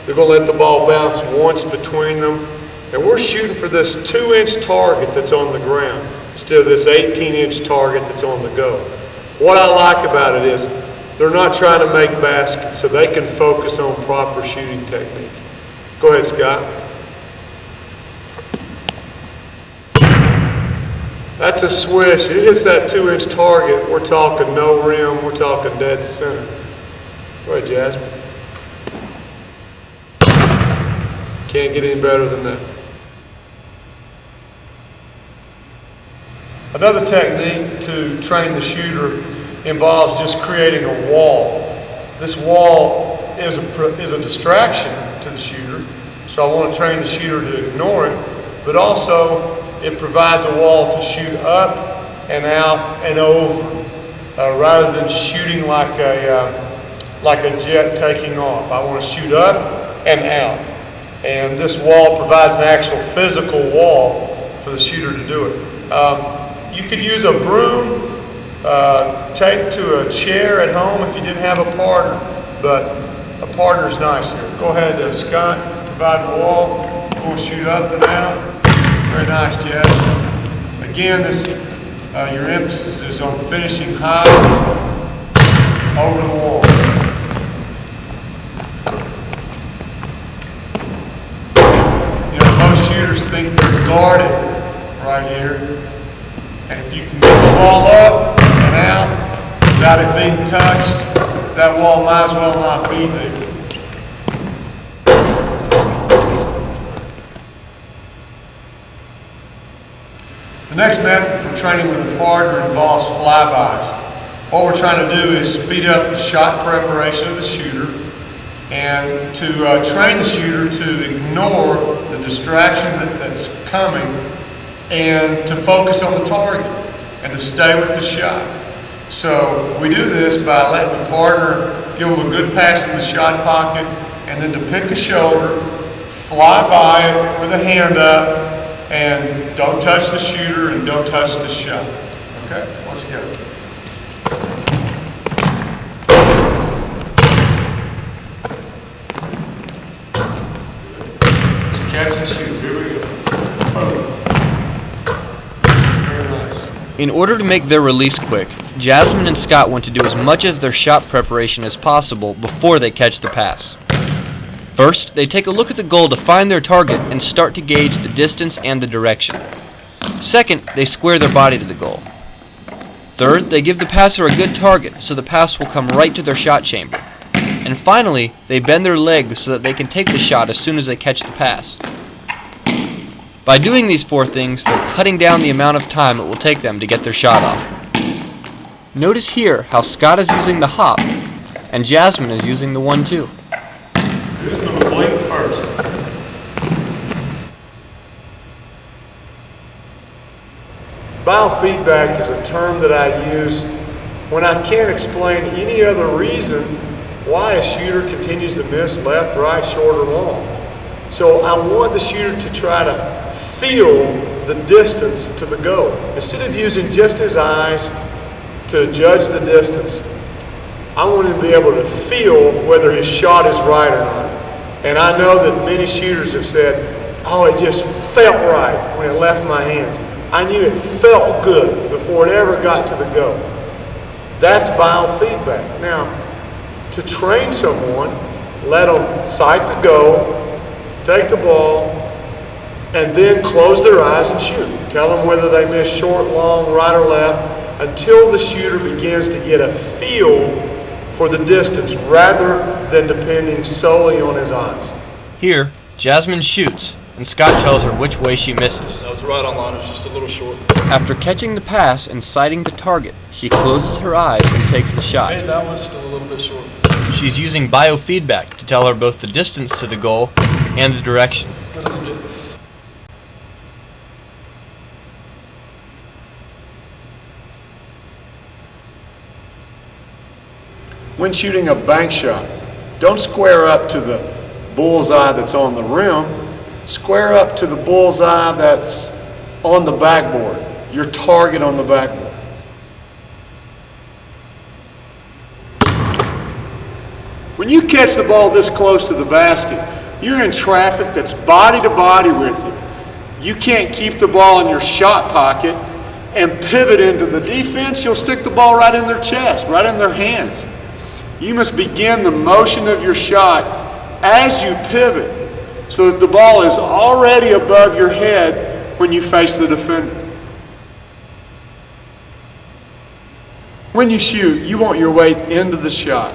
They're going to let the ball bounce once between them. And we're shooting for this 2-inch target that's on the ground instead of this 18-inch target that's on the go. What I like about it is they're not trying to make baskets, so they can focus on proper shooting technique. Go ahead, Scott. That's a swish. It hits that 2-inch target. We're talking no rim. We're talking dead center. Go ahead, Jasmine. Can't get any better than that. Another technique to train the shooter involves just creating a wall. This wall is a distraction to the shooter, so I want to train the shooter to ignore it, but also it provides a wall to shoot up and out and over, rather than shooting like a jet taking off. I want to shoot up and out, and this wall provides an actual physical wall for the shooter to do it. You could use a broom, take to a chair at home if you didn't have a partner, but a partner's nice here. Go ahead, Scott, provide the wall. We'll shoot up and out. Very nice, Jed. Again, your emphasis is on finishing high over the wall. You know, most shooters think they're guarded right here. And if you can get the ball up and out without it being touched, that wall might as well not be there. The next method for training with a partner involves flybys. What we're trying to do is speed up the shot preparation of the shooter and to train the shooter to ignore the distraction that's coming and to focus on the target and to stay with the shot. So we do this by letting the partner give them a good pass in the shot pocket and then to pick a shoulder, fly by it with a hand up, and don't touch the shooter and don't touch the shot. Okay, let's go. Catch and shoot. Here we go. Very nice. In order to make their release quick, Jasmine and Scott want to do as much of their shot preparation as possible before they catch the pass. First, they take a look at the goal to find their target and start to gauge the distance and the direction. Second, they square their body to the goal. Third, they give the passer a good target so the pass will come right to their shot chamber. And finally, they bend their legs so that they can take the shot as soon as they catch the pass. By doing these 4 things, they're cutting down the amount of time it will take them to get their shot off. Notice here how Scott is using the hop and Jasmine is using the 1-2. Who's going to blink first? Biofeedback is a term that I use when I can't explain any other reason why a shooter continues to miss left, right, short, or long. So I want the shooter to try to feel the distance to the goal. Instead of using just his eyes to judge the distance, I want him to be able to feel whether his shot is right or not. And I know that many shooters have said, oh, it just felt right when it left my hands. I knew it felt good before it ever got to the go. That's biofeedback. Now, to train someone, let them sight the goal, take the ball, and then close their eyes and shoot. Tell them whether they miss short, long, right, or left, until the shooter begins to get a feel for the distance rather than depending solely on his eyes. Here, Jasmine shoots, and Scott tells her which way she misses. That was right on line, it was just a little short. After catching the pass and sighting the target, she closes her eyes and takes the shot. Hey, that one's still a little bit short. She's using biofeedback to tell her both the distance to the goal and the direction. It's as good as it gets. When shooting a bank shot, don't square up to the bullseye that's on the rim. Square up to the bullseye that's on the backboard, your target on the backboard. When you catch the ball this close to the basket, you're in traffic that's body to body with you. You can't keep the ball in your shot pocket and pivot into the defense. You'll stick the ball right in their chest, right in their hands. You must begin the motion of your shot as you pivot so that the ball is already above your head when you face the defender. When you shoot, you want your weight into the shot.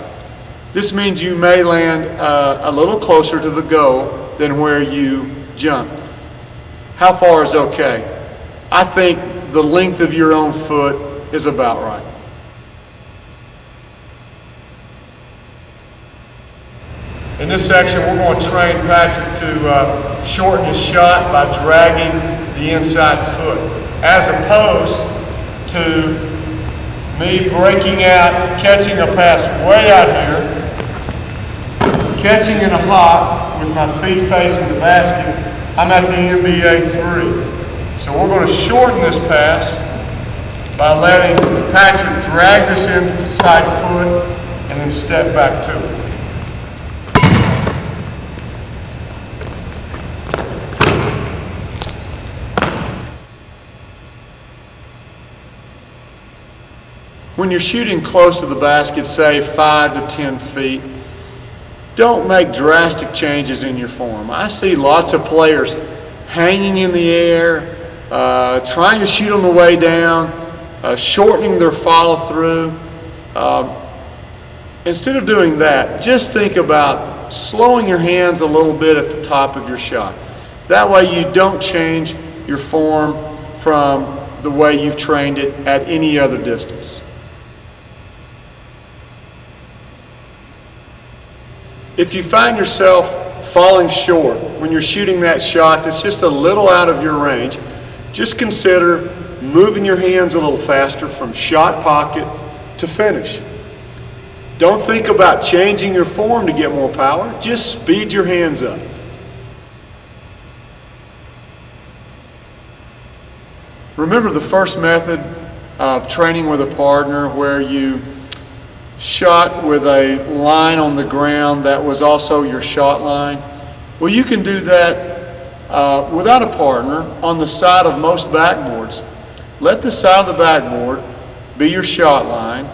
This means you may land a little closer to the goal than where you jumped. How far is okay? I think the length of your own foot is about right. In this section, we're going to train Patrick to shorten his shot by dragging the inside foot, as opposed to me breaking out, catching a pass way out here, catching in a lock with my feet facing the basket. I'm at the NBA 3. So we're going to shorten this pass by letting Patrick drag this inside foot and then step back to it. When you're shooting close to the basket, say 5 to 10 feet, don't make drastic changes in your form. I see lots of players hanging in the air, trying to shoot on the way down, shortening their follow-through. Instead of doing that, just think about slowing your hands a little bit at the top of your shot. That way you don't change your form from the way you've trained it at any other distance. If you find yourself falling short when you're shooting that shot that's just a little out of your range, just consider moving your hands a little faster from shot pocket to finish. Don't think about changing your form to get more power, just speed your hands up. Remember the first method of training with a partner where you shot with a line on the ground that was also your shot line? Well, you can do that without a partner on the side of most backboards. Let the side of the backboard be your shot line.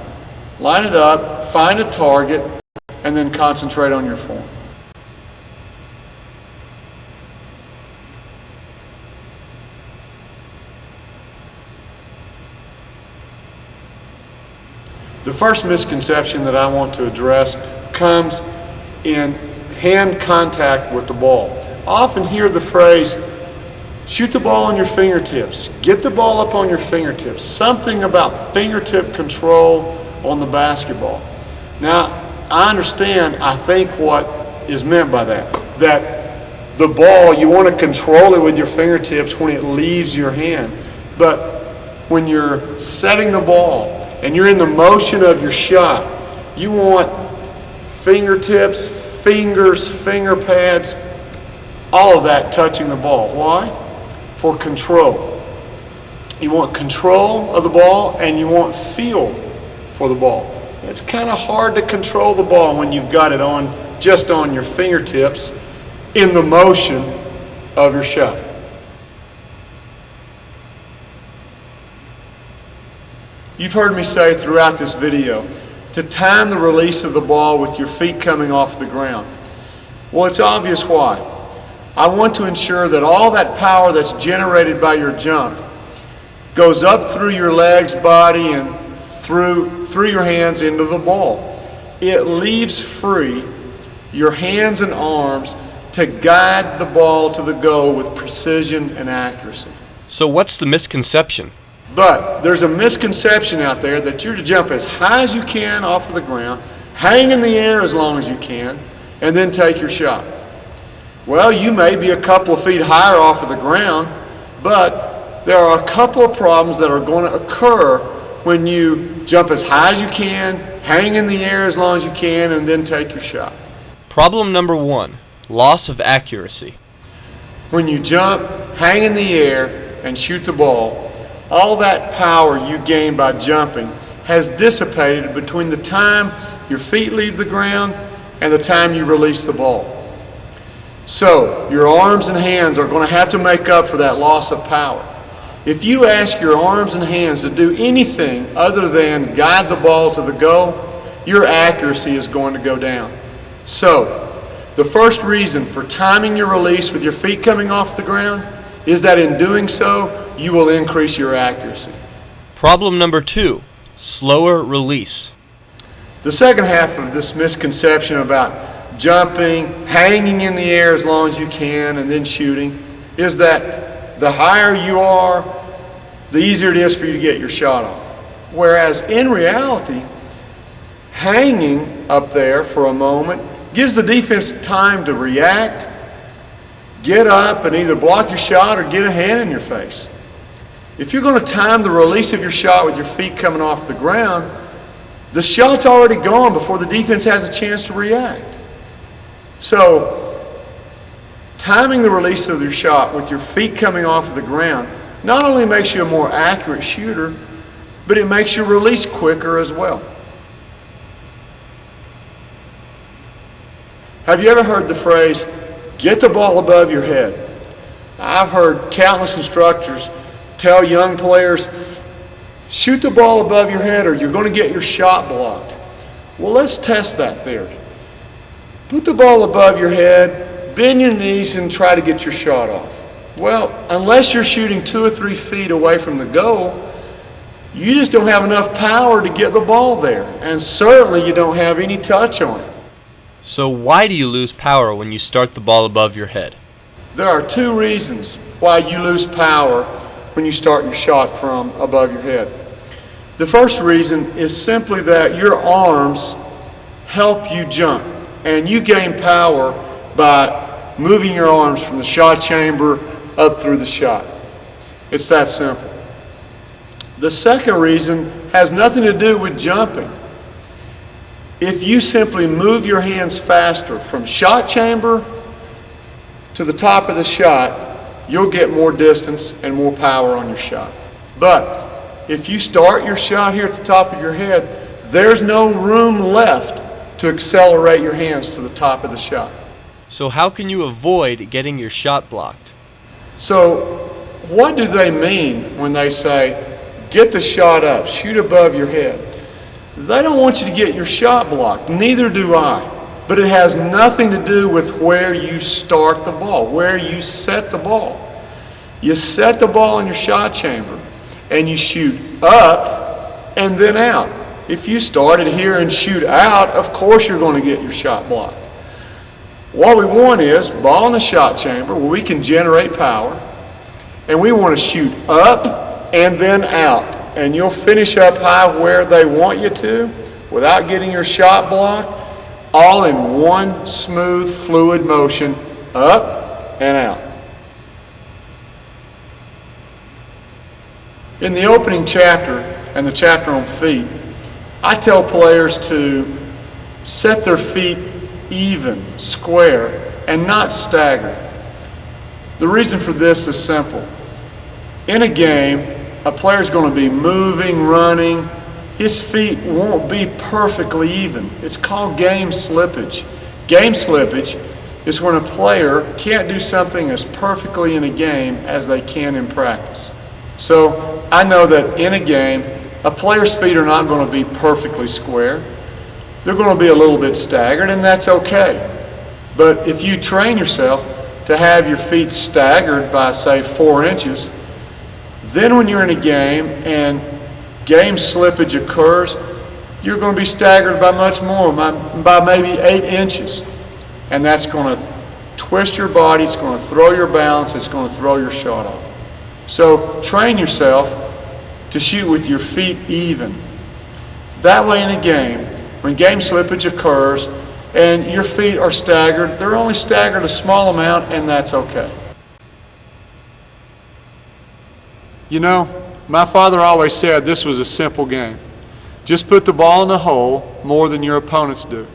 Line it up, find a target, and then concentrate on your form. The first misconception that I want to address comes in hand contact with the ball. I often hear the phrase, shoot the ball on your fingertips, get the ball up on your fingertips, something about fingertip control on the basketball. Now, I understand, I think what is meant by that the ball, you want to control it with your fingertips when it leaves your hand. But when you're setting the ball, and you're in the motion of your shot, you want fingertips, fingers, finger pads, all of that touching the ball. Why? For control. You want control of the ball and you want feel for the ball. It's kind of hard to control the ball when you've got it on just on your fingertips in the motion of your shot. You've heard me say throughout this video to time the release of the ball with your feet coming off the ground. Well, it's obvious why. I want to ensure that all that power that's generated by your jump goes up through your legs, body, and through your hands into the ball. It leaves free your hands and arms to guide the ball to the goal with precision and accuracy. So what's the misconception? But there's a misconception out there that you're to jump as high as you can off of the ground, hang in the air as long as you can, and then take your shot. Well, you may be a couple of feet higher off of the ground, but there are a couple of problems that are going to occur when you jump as high as you can, hang in the air as long as you can, and then take your shot. Problem number 1, loss of accuracy. When you jump, hang in the air, and shoot the ball, all that power you gain by jumping has dissipated between the time your feet leave the ground and the time you release the ball. So, your arms and hands are going to have to make up for that loss of power. If you ask your arms and hands to do anything other than guide the ball to the goal, your accuracy is going to go down. So, the first reason for timing your release with your feet coming off the ground is that in doing so, you will increase your accuracy. Problem number 2, slower release. The second half of this misconception about jumping, hanging in the air as long as you can, and then shooting is that the higher you are, the easier it is for you to get your shot off. Whereas in reality, hanging up there for a moment gives the defense time to react, get up and either block your shot or get a hand in your face. If you're going to time the release of your shot with your feet coming off the ground, the shot's already gone before the defense has a chance to react. So, timing the release of your shot with your feet coming off of the ground not only makes you a more accurate shooter, but it makes your release quicker as well. Have you ever heard the phrase, get the ball above your head? I've heard countless instructors tell young players, shoot the ball above your head or you're going to get your shot blocked. Well, let's test that theory. Put the ball above your head, bend your knees and try to get your shot off. Well, unless you're shooting 2 or 3 feet away from the goal, you just don't have enough power to get the ball there. And certainly you don't have any touch on it. So why do you lose power when you start the ball above your head? There are 2 reasons why you lose power when you start your shot from above your head. The first reason is simply that your arms help you jump, and you gain power by moving your arms from the shot chamber up through the shot. It's that simple. The second reason has nothing to do with jumping. If you simply move your hands faster from shot chamber to the top of the shot, you'll get more distance and more power on your shot. But if you start your shot here at the top of your head, there's no room left to accelerate your hands to the top of the shot. So how can you avoid getting your shot blocked? So what do they mean when they say, get the shot up, shoot above your head? They don't want you to get your shot blocked, neither do I. But it has nothing to do with where you start the ball, where you set the ball. You set the ball in your shot chamber and you shoot up and then out. If you started here and shoot out, of course you're going to get your shot blocked. What we want is ball in the shot chamber where we can generate power, and we want to shoot up and then out. And you'll finish up high where they want you to without getting your shot blocked, all in one smooth, fluid motion, up and out. In the opening chapter and the chapter on feet, I tell players to set their feet even, square, and not stagger. The reason for this is simple. In a game, a player's going to be moving, running. His feet won't be perfectly even. It's called game slippage. Game slippage is when a player can't do something as perfectly in a game as they can in practice. So I know that in a game, A player's feet are not going to be perfectly square. They're going to be a little bit staggered, and that's okay. But if you train yourself to have your feet staggered by, say, 4 inches, then when you're in a game and game slippage occurs, you're going to be staggered by much more, by maybe 8 inches. And that's going to twist your body, it's going to throw your balance, it's going to throw your shot off. So train yourself to shoot with your feet even. That way in a game, when game slippage occurs and your feet are staggered, they're only staggered a small amount, and that's okay. You know, my father always said this was a simple game. Just put the ball in the hole more than your opponents do.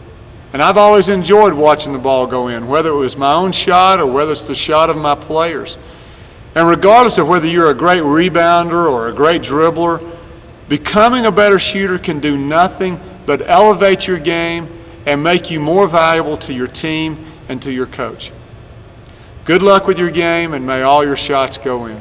And I've always enjoyed watching the ball go in, whether it was my own shot or whether it's the shot of my players. And regardless of whether you're a great rebounder or a great dribbler, becoming a better shooter can do nothing but elevate your game and make you more valuable to your team and to your coach. Good luck with your game, and may all your shots go in.